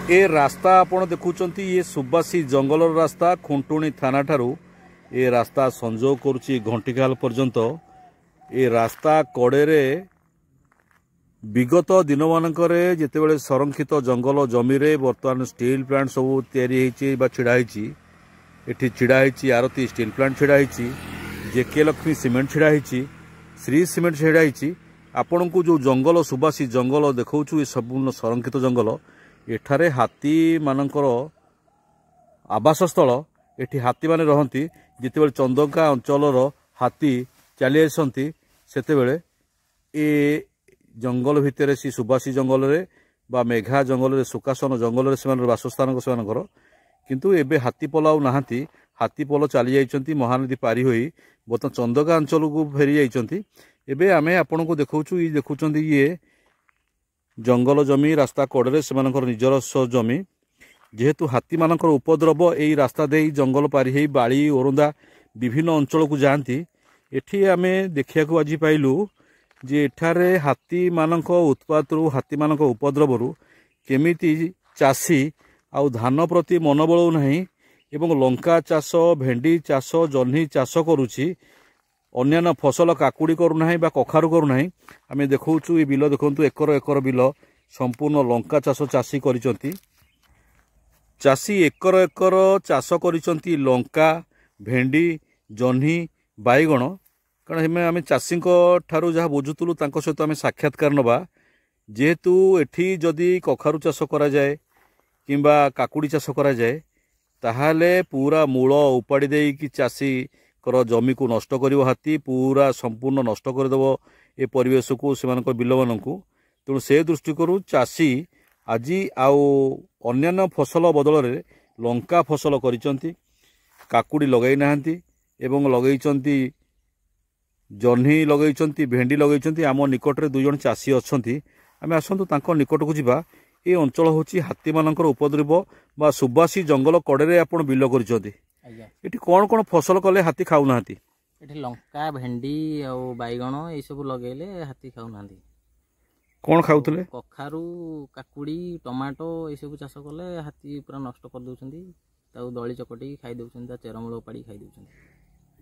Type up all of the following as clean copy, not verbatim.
ए रास्ता आपण देखुचंती ये सुबासी जंगल रास्ता खुंटुणी थाना ठारू ए रास्ता संजोग करुची घंटीखाल पर्यंत। ए रास्ता कड़े विगत दिन मानकरे जेतेबेले संरक्षित जंगल जमी रे वर्तमान स्टील प्लांट सब तैयारी छिड़ाई एठी छिड़ाई आरती स्टील प्लांट छिड़ाई जेके लक्ष्मी सीमेंट छिड़ाई श्री सीमेंट छिड़ाई। आपण को जो जंगल सुबासी जंगल देखौछु ये संपूर्ण संरक्षित जंगल। एठारे हाथी मानकर आवास स्थल। एठी हाथी माने रहंती जितेबेले चंदका अंचलर हाथी चली आसती सेतेबेले ए जंगल भितर सी सुबासी जंगल रे बा मेघा जंगल रे सुकासन जंगल रे सेमान बासस्थान सेमानकर किंतु एबे हाथी पलाउ नाहांती। हाथी पल चली जाइछंती महानदी पारी होई बर्तमान चंदका अंचल को फेरी जाइछंती। एबे आमे आपन को देखौछु ई देखुचंती ये जंगल जमी रास्ता कड़े से निजर जमी जेहेतु हाथी मानकर उपद्रव यही रास्ता दे जंगल पारी हो बाड़ी ओरंदा विभिन्न अंचल को जाती। एठी आमे देखिया को आज पाइलु जे एठारे हाथी मानक उत्पात हाथी मानक उपद्रव केमिति चाषी आउ धान प्रति मनोबल नहीं एवं लंका चाष भेंडी चाष जह्नी चाष करुछि अन्यान्य फसल काकुड़ी करूना बा कखारू करूना। आम देखु ये बिल देखु एकर एकर बिल संपूर्ण लंका चाष चाषी करिसंती। चाषी एकर एकर चाष करिसंती लंका भेंडी जह्नी बाईगण। कारण आम चाषी ठारू जहाँ बुझुलु सहित आम साक्षात्कार नवा जेहेतु एठी जदि कखारू चाष करा जाए किंबा काकुड़ी चाष करा जाए ताहाले पूरा मूल उपाड़ी देकी चाषी जमी को नष्ट करिवो हाथी पूरा संपूर्ण नष्ट करदेव ए परिवेश को से बिल मानू। तेणु से दृष्टिकोण चाषी आज आउ अन्यान्य फसल बदल रे लंका फसल करिसंती काकुड़ी लगई नाहंती एवं लगैचंती जह्नी लगैचंती भेंडी लगैचंती। आम निकट रे दुई जण चाषी अछंती आमे आसंतु तांको निकट को जिबा। ए अंचल होची हाथी मानकर उपद्रव बा सुबासी जंगल कड़े आपण बिल करिसंती। एठी कौन कौन फसल कले हाथी खाऊ नाहंती? एठी लंका भेंडी और बाईगण ये सब लगेले हाथी खाऊ नाहंती। कौन खाउतले? कखारू काकुड़ी टमाटो ये सब चाष कले हाथी पूरा नष्ट कर दउछंती ताऊ दळी चकटी खाई दउछंती ता चेरमूल उपाड़ी खाई दउछंती।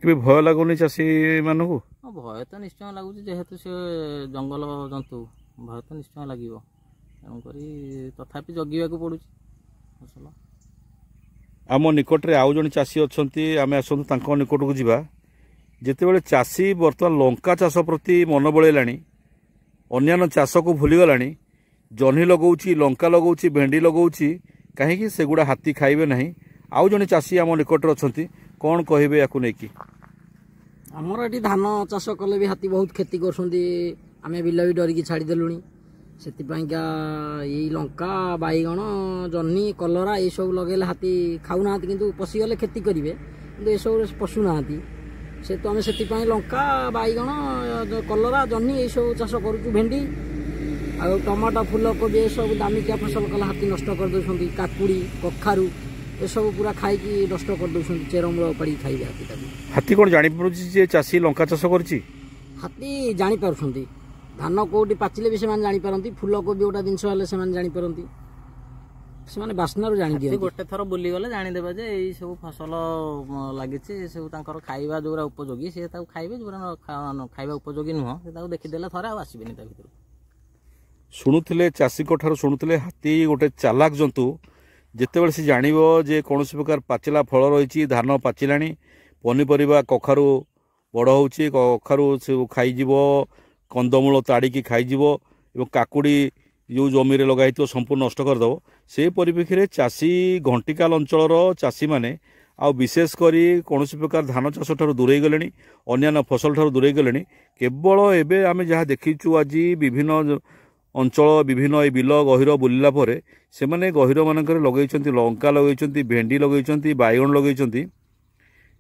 केबे भय लागुनी चाषी मानकु? भय तो निश्चय लागुची जेहेतु से जंगल जंतु भय तो निश्चय लागिवो तेणु करी तथापि जगिवा को पड़ुची फसल। आम निकट रे आउ जण चाषी अछंती आमे आसंतु तांको निकट को जिबा। जेतेबेले चाषी वर्तमान लंका चाष प्रति मन बळेलाणी अन्यान्य चाष को भूली गलाणी जह्नी लगौछि लंका लगौछि भेंडी लगौछि कहीं सेगुड़ा हाथी खाइबे नहीं। आउ जण चाषी आम निकट रे अछंती कौन कहबे याकु नेकी? हमर एठी धान चाष कले भी हाथी बहुत खेती करसंती आमे बिल भी डरिकी छाड़ी देलुनी सेतिपाईका यही लंका बाईगण जह्नी कलरा ये सब लगे हाथी खाऊना किंतु पशिगले खेती करेंगे किंतु ये सब पशुना से तो आम से लंका बाईगण कलरा जह्नी ये सब चाष करुचु भेंडी आ टमाटो फूलकोबी ये सब दामिकिया फसल कला हाथी नष्ट कर दउछंती काकुड़ी कखारू ये सब पूरा खाई नष्ट कर दउछंती चेरमूल उपाड़ी खाइबे हाथी। हाथी कोन जानि परुची जे चाषी लंका चाष करछि? हाथी जानि पारुछंती धान कौटी पाचिले भी सेमान जानी पारंती फूलकोबी गोटा जिनस हेले सेमान जानी पारंती सेमाने बास्नारु जानी दियंती। गोटे थर बुली गले जानी देबा जे एई सब फसल लागिछि सब तांकर खाइबा जोरा उपयोगी से ताऊ खाइबे जोरा खाइबा उपयोगी नुह से ताऊ देखि देला थरा आसीबेनी ता भितर। शुणुथिले चाषी को ठारो शुणुथिले हाथी गोटे चालाक जंतु जेतेबेले से जानिबो जे कोनोसी प्रकार पाचिला फल रहिछि धान पाचिलाणी पनिपरिबा कखारू बड़ होउछि कखारू से खाई जीवो कंदमूल ताड़ी खाईजीव एवं काकुड़ी जो जमी रे लगाई संपूर्ण नष्ट करदेव। से परिप्रेक्षी में चाषी घंटीकाल अंचल चाषी माने आ विशेषकर कौन प्रकार धान चाष ठार दूरे गले अन्य फसल ठार दूरे गले केवल एवं आम जहाँ देखीचु आज विभिन्न अंचल विभिन्न बिल गहिर बुलिला परे से माने गहिर मानक लगे लंका लगे भेंडी लगे बाईगण लगे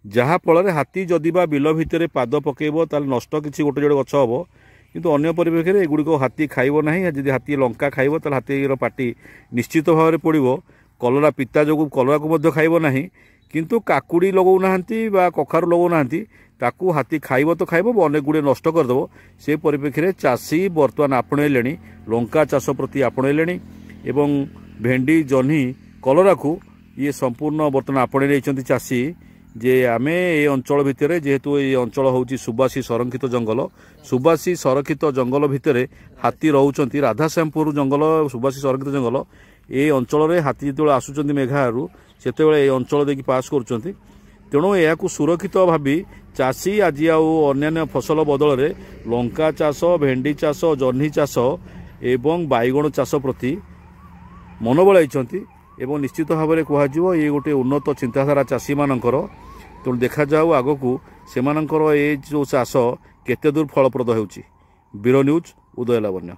जहाँ फल हाथी जदि बा बिल भितर पाद पकेब ताल नष्ट किसी गोटे जोड़े गछ हम किंतु अन्य परिप्रेक्षी में एगुड़िक हाथी खाइब नहीं। जदि हाथी लंका खाइब ताल हाथीर पाटी निश्चित भाव में पड़ो कलरा पिता जो कलरा को खाइब नहीं किंतु काकुड़ी लगौ नाहंती बा कखारू लगौ नाहंती ताकू हाथी खाइब तो खाइब अनेक गुड़े नष्ट करदेव। से परिप्रेक्षी में चाषी बर्तमान आपणेले लंका चाष प्रति आपणेले एवं भेंडी जह्नी कलरा को ये संपूर्ण बर्तमान आपणे नहीं चाषी जे आमे ए अंचल भितर जेहेतु ये अंचल होची सुबासी संरक्षित जंगल सुबासी संरक्षित जंगल भितर हाथी रहउचंती राधाश्यामपुर जंगल सुबासी संरक्षित जंगल ए अंचल रे हाथी जो आसुचंती मेघारू सेतेबेले ए अंचल देखि पास करूचंती तेणु या सुरक्षित भावी चाषी आज अन्य फसल बदल में लंका चाष भेंडी चाष जह्नी चाष एवं बाइगण चाष प्रति मन बड़ाई एवं निश्चित भाव में कह ये गोटे उन्नत चिंताधारा चाषी मानकर तेणु देखा जाऊ आग को से जो चाष केते दूर फलप्रद होउची। ब्यूरो न्यूज उदय लावण्य।